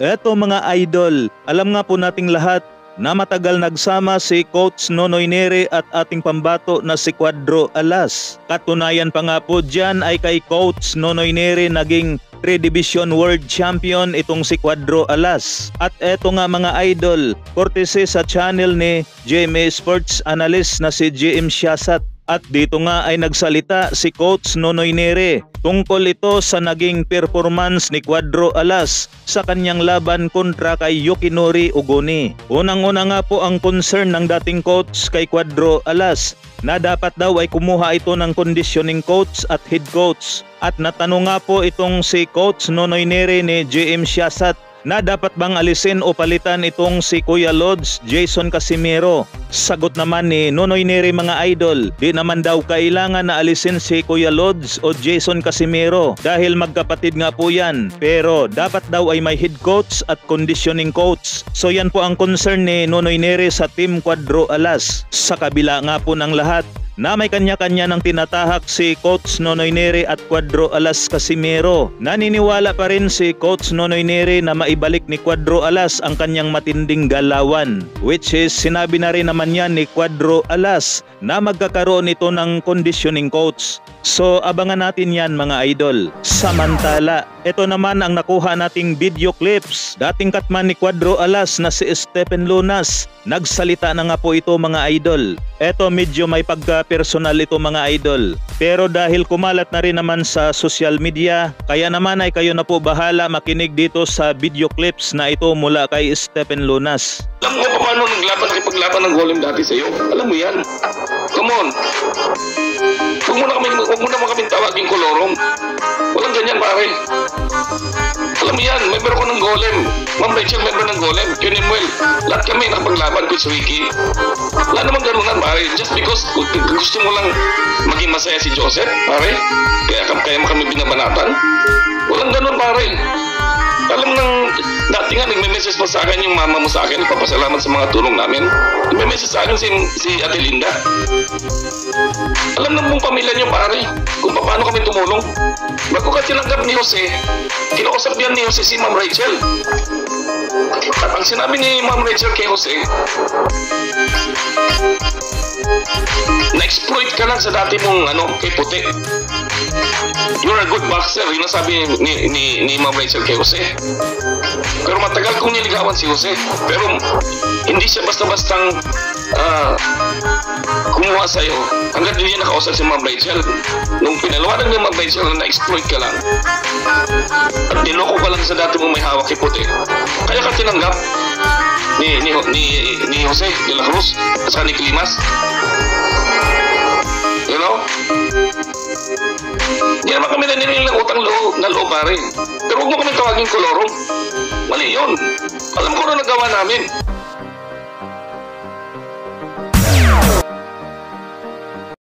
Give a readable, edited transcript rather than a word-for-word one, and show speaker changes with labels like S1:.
S1: Eto mga idol, alam nga po nating lahat na matagal nagsama si Coach Nonoy Neri at ating pambato na si Cuadro Alas. Katunayan pa nga po dyan ay kay Coach Nonoy Neri naging 3 Division World Champion itong si Cuadro Alas. At eto nga mga idol, courtesy sa channel ni GMA Sports Analyst na si GM Siasat. At dito nga ay nagsalita si Coach Nonoy Neri tungkol ito sa naging performance ni Cuadro Alas sa kanyang laban kontra kay Yukinori Ogoni. Unang-una nga po ang concern ng dating coach kay Cuadro Alas na dapat daw ay kumuha ito ng conditioning coach at head coach. At natanong nga po itong si Coach Nonoy Neri ni GM Siasat na dapat bang alisin o palitan itong si Kuya Lods Jason Casimiro. Sagot naman ni Nonoy Neri mga idol, di naman daw kailangan na alisin si Kuya Lods o Jason Casimiro dahil magkapatid nga po yan, pero dapat daw ay may head coach at conditioning coach. So yan po ang concern ni Nonoy Neri sa Team Cuadro Alas. Sa kabila nga po ng lahat na may kanya-kanya ng tinatahak si Coach Nonoy Neri at Cuadro Alas Casimiro. Naniniwala pa rin si Coach Nonoy Neri na maibalik ni Cuadro Alas ang kanyang matinding galawan, which is sinabi na rin naman yan ni Cuadro Alas na magkakaroon ito ng conditioning coach. So abangan natin yan mga idol. Samantala, ito naman ang nakuha nating video clips. Dating katman ni Cuadro Alas na si Stephen Lunas. Nagsalita na nga po ito mga idol. Ito medyo may pagka-personal ito mga idol. Pero dahil kumalat na rin naman sa social media, kaya naman ay kayo na po bahala makinig dito sa video clips na ito mula kay Stephen Lunas.
S2: Alam mo paano nakipaglaban ng golem dati sa'yo? Alam mo yan. Come on. Huwag mo naman kami tawagin kolorong. Walang ganyan pare. Alam mo yan, member ko ng golem. Ma'am Rachel, member ng golem. Kunimuel. Lahat kami nakapaglaban, Coach Ricky. Wala namang ganunan pare. Just because gusto mo lang maging masaya si Joseph, pare. Kaya mo kami binabanatan. Walang ganun pare. Alam nang dati nga nagme-message pa sa akin yung mama mo sa akin, papasalamat sa mga tulong namin. Nagme-message sa akin si Ate Linda. Alam ng buong pamilya niyo pare kung paano kami tumulong. Bago ka tinanggap ni Jose, kinausap yan ni Jose si Ma'am Rachel. At ang sinabi ni Ma'am Rachel kay Jose, na-exploit ka lang sa dati mong kay Puti. You're a good boxer, yun ang sabi ni Ma'am Rachel kay Jose. Pero matagal kong niligawan si Jose. Pero hindi siya basta-bastang kumuha sa'yo hanggat hindi niya nakausap si Ma'am Rachel. Nung pinalawanan ni Ma'am Rachel na na-exploit ka lang at niloko ka lang sa dati mong may hawak kay Puti, kaya ka tinanggap ni Jose de la Cruz at saka ni Climas. You know? Hindi naman kami naninilang ng utang na loob pare. Pero huwag mo kami tawagin kolorong. Mali yun. Alam ko na nagawa namin.